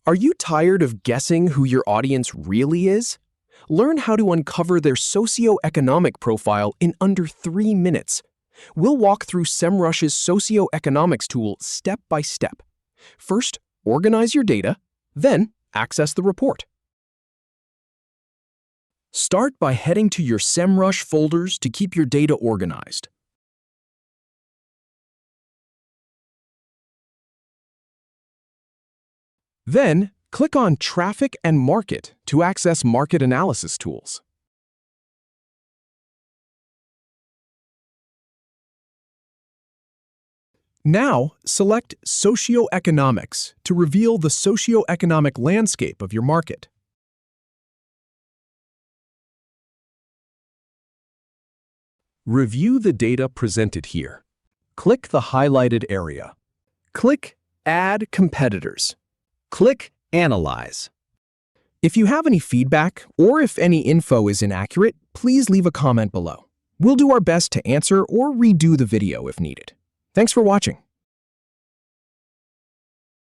Are you tired of guessing who your audience really is? Learn how to uncover their socioeconomic profile in under 3 minutes. We'll walk through Semrush's Socioeconomics tool step by step. First, organize your data, then access the report. Start by heading to your Semrush folders to keep your data organized. Then, click on Traffic and Market to access market analysis tools. Now, select Socioeconomics to reveal the socioeconomic landscape of your market. Review the data presented here. Click the highlighted area. Click Add Competitors. Click Analyze. If you have any feedback or if any info is inaccurate, please leave a comment below. We'll do our best to answer or redo the video if needed. Thanks for watching.